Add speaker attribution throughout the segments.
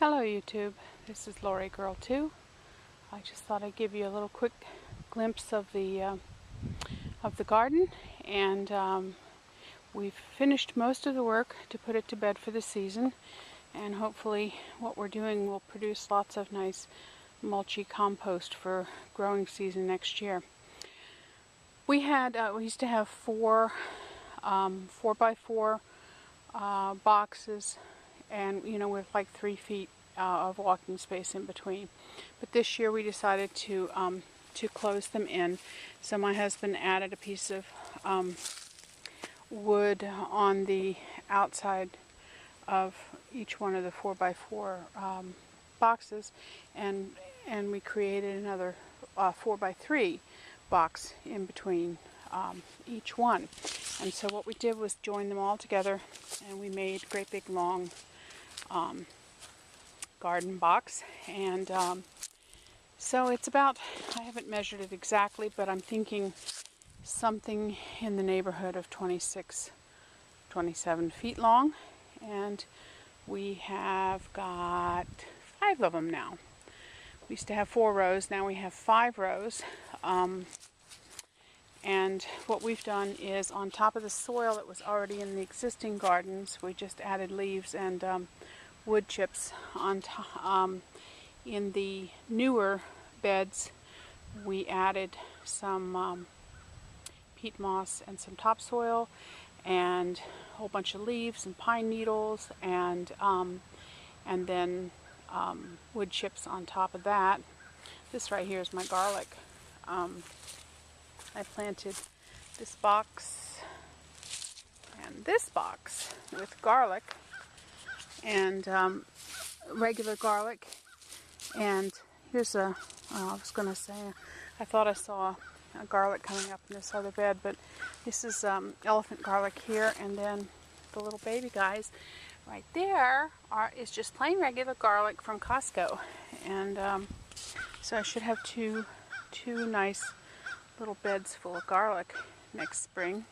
Speaker 1: Hello YouTube, this is Lori Girl 2. I just thought I'd give you a little quick glimpse of the garden, and we've finished most of the work to put it to bed for the season, and hopefully what we're doing will produce lots of nice mulchy compost for growing season next year. We used to have four 4x4 boxes, and with like 3 feet of walking space in between. But this year we decided to close them in. So my husband added a piece of wood on the outside of each one of the 4x4 boxes, and we created another 4x3 box in between each one. And so what we did was join them all together, and we made a great big long garden box. And so it's about, I haven't measured it exactly, but I'm thinking something in the neighborhood of 26, 27 feet long. And we have got 5 of them now. We used to have 4 rows, now we have 5 rows. And what we've done is, on top of the soil that was already in the existing gardens, we just added leaves and wood chips on top. In the newer beds, we added some peat moss and some topsoil and a whole bunch of leaves and pine needles, and then wood chips on top of that. This right here is my garlic. I planted this box and this box with garlic and regular garlic. And here's I was going to say, I thought I saw a garlic coming up in this other bed, but this is elephant garlic here, and then the little baby guys right there is just plain regular garlic from Costco. And so I should have two nice little beds full of garlic next spring.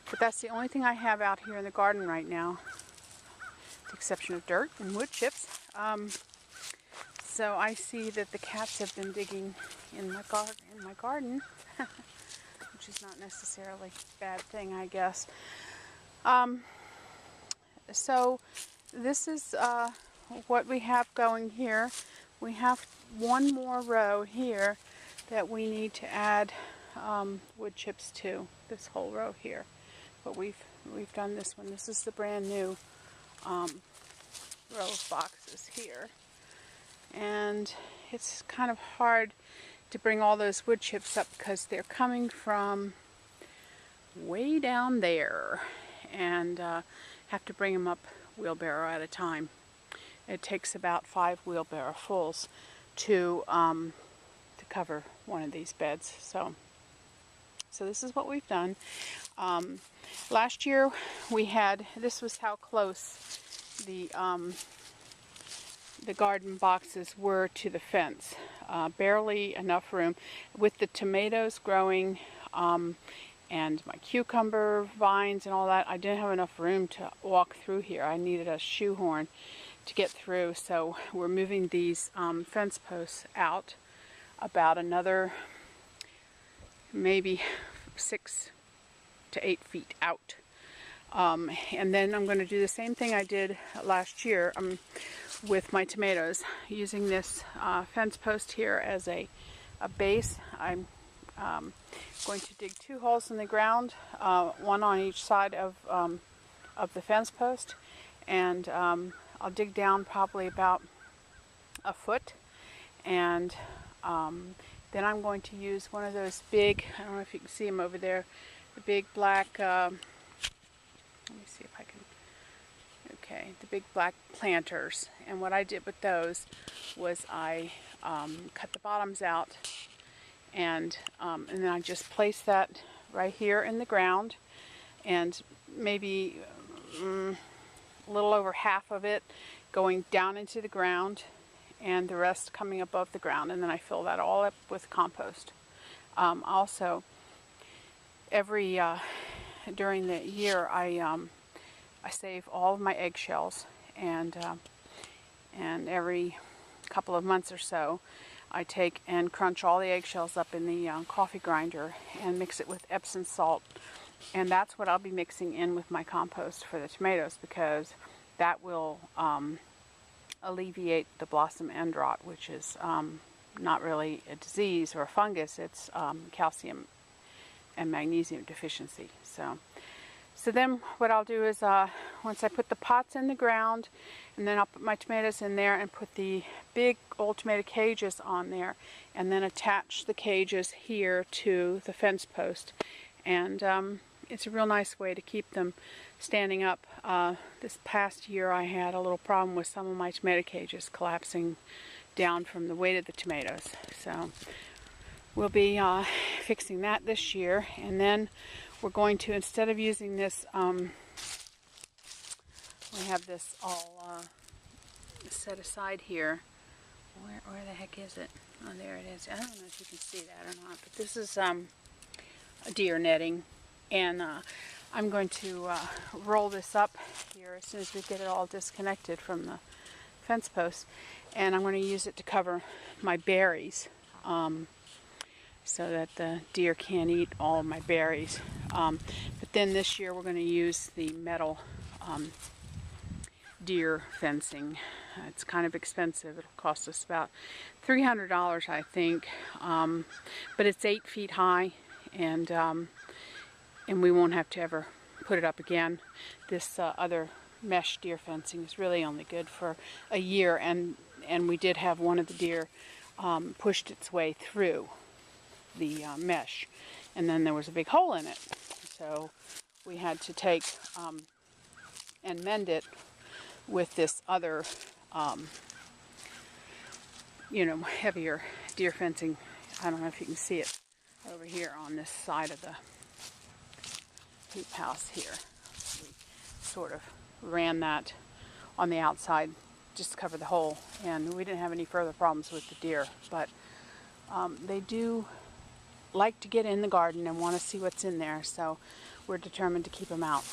Speaker 1: But that's the only thing I have out here in the garden right now, with the exception of dirt and wood chips. So I see that the cats have been digging in my garden, which is not necessarily a bad thing, I guess. So this is what we have going here. We have one more row here that we need to add wood chips to, this whole row here. But we've done this one. This is the brand new row of boxes here. And it's kind of hard to bring all those wood chips up because they're coming from way down there, and have to bring them up wheelbarrow at a time. It takes about 5 wheelbarrow fulls to cover one of these beds. So this is what we've done. Last year we had, this was how close the garden boxes were to the fence. Barely enough room. With the tomatoes growing and my cucumber vines and all that, I didn't have enough room to walk through here. I needed a shoehorn to get through, so we're moving these fence posts out about another maybe 6 to 8 feet out. And then I'm going to do the same thing I did last year with my tomatoes, using this fence post here as a base. I'm going to dig 2 holes in the ground, one on each side of the fence post, and I'll dig down probably about a foot, and then I'm going to use one of those big, I don't know if you can see them over there, the big black, let me see if I can, okay, the big black planters. And what I did with those was I cut the bottoms out, and then I just placed that right here in the ground, and maybe a little over half of it going down into the ground, and the rest coming above the ground, and then I fill that all up with compost. Also, during the year, I save all of my eggshells, and and every couple of months or so I take and crunch all the eggshells up in the coffee grinder and mix it with Epsom salt, and that's what I'll be mixing in with my compost for the tomatoes, because that will alleviate the blossom end rot, which is not really a disease or a fungus. It's calcium and magnesium deficiency. So then what I'll do is once I put the pots in the ground, and then I'll put my tomatoes in there and put the big old tomato cages on there, and then attach the cages here to the fence post. And it's a real nice way to keep them standing up. This past year I had a little problem with some of my tomato cages collapsing down from the weight of the tomatoes. So we'll be fixing that this year. And then we're going to, instead of using this, we have this all set aside here. Where the heck is it? Oh, there it is. I don't know if you can see that or not, but this is a deer netting, and I'm going to roll this up here as soon as we get it all disconnected from the fence post, and I'm going to use it to cover my berries, so that the deer can't eat all of my berries. But then this year we're going to use the metal deer fencing. It's kind of expensive. It'll cost us about $300, I think, but it's 8 feet high, and we won't have to ever put it up again. This other mesh deer fencing is really only good for a year, and we did have one of the deer pushed its way through the mesh, and then there was a big hole in it, so we had to take and mend it with this other heavier deer fencing. I don't know if you can see it over here on this side of the hoop house here. We sort of ran that on the outside just to cover the hole, and we didn't have any further problems with the deer, but they do like to get in the garden and want to see what's in there, so we're determined to keep them out.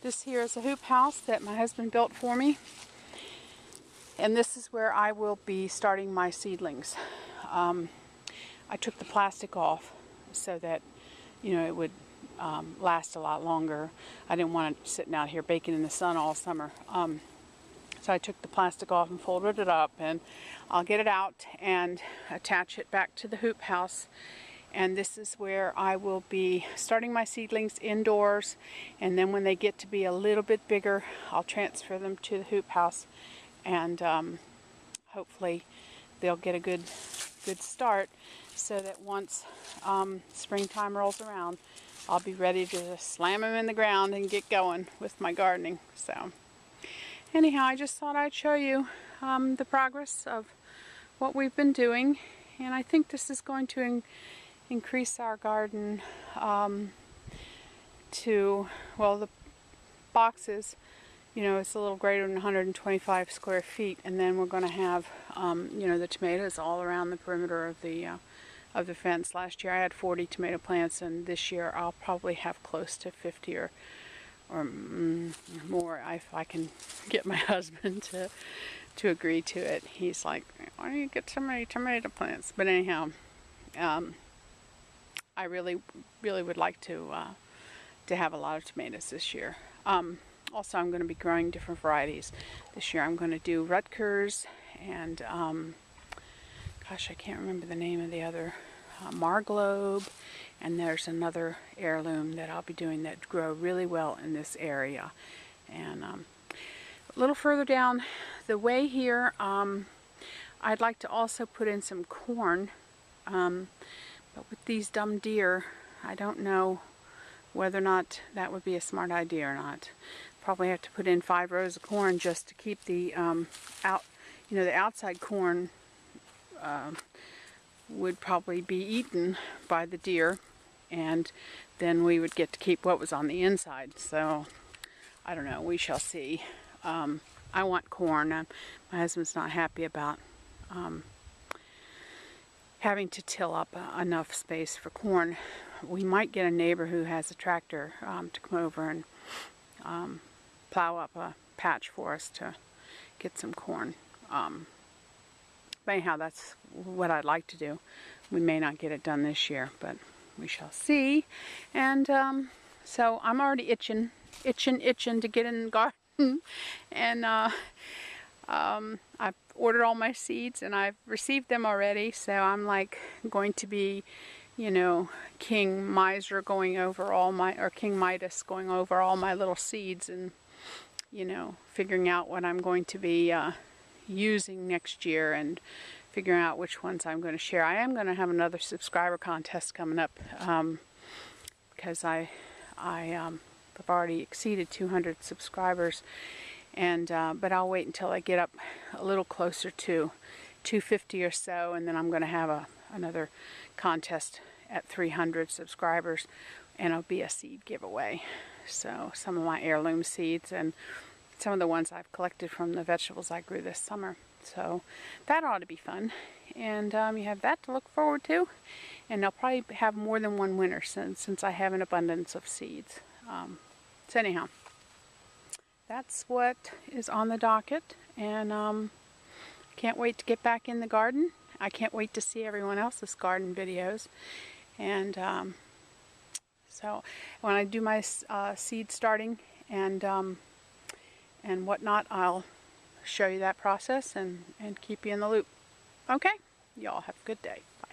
Speaker 1: This here is a hoop house that my husband built for me, and this is where I will be starting my seedlings. I took the plastic off so that it would last a lot longer. I didn't want it sitting out here baking in the sun all summer. So I took the plastic off and folded it up, and I'll get it out and attach it back to the hoop house. And this is where I will be starting my seedlings indoors, and then when they get to be a little bit bigger, I'll transfer them to the hoop house, and hopefully they'll get a good start, so that once springtime rolls around, I'll be ready to slam them in the ground and get going with my gardening. So anyhow, I just thought I'd show you the progress of what we've been doing, and I think this is going to increase our garden to, well, the boxes, it's a little greater than 125 square feet, and then we're going to have the tomatoes all around the perimeter of the fence. Last year I had 40 tomato plants, and this year I'll probably have close to 50 or more, if I can get my husband to agree to it. He's like, why don't you get so many tomato plants? But anyhow, I really would like to have a lot of tomatoes this year. Also, I'm going to be growing different varieties. This year I'm going to do Rutgers and, gosh, I can't remember the name of the other, Marglobe, and there's another heirloom that I'll be doing that grow really well in this area. And a little further down the way here, I'd like to also put in some corn, but with these dumb deer, I don't know whether or not that would be a smart idea or not. Probably have to put in 5 rows of corn just to keep the the outside corn would probably be eaten by the deer, and then we would get to keep what was on the inside. So I don't know, we shall see. I want corn. My husband's not happy about having to till up enough space for corn. We might get a neighbor who has a tractor to come over and plow up a patch for us to get some corn. But anyhow, that's what I'd like to do. We may not get it done this year, but we shall see. And so I'm already itching to get in the garden. And I've ordered all my seeds and I've received them already. So I'm like going to be, you know, King Miser going over all my, or King Midas going over all my little seeds and, you know, figuring out what I'm going to be using next year and figuring out which ones I'm going to share. I am going to have another subscriber contest coming up because I've already exceeded 200 subscribers, and but I'll wait until I get up a little closer to 250 or so, and then I'm going to have another contest at 300 subscribers, and it'll be a seed giveaway. So some of my heirloom seeds and some of the ones I've collected from the vegetables I grew this summer. So that ought to be fun. And you have that to look forward to. And I'll probably have more than one winner since I have an abundance of seeds. So anyhow, that's what is on the docket. And can't wait to get back in the garden. I can't wait to see everyone else's garden videos. And so when I do my seed starting and whatnot, I'll show you that process and keep you in the loop. Okay? Y'all have a good day. Bye.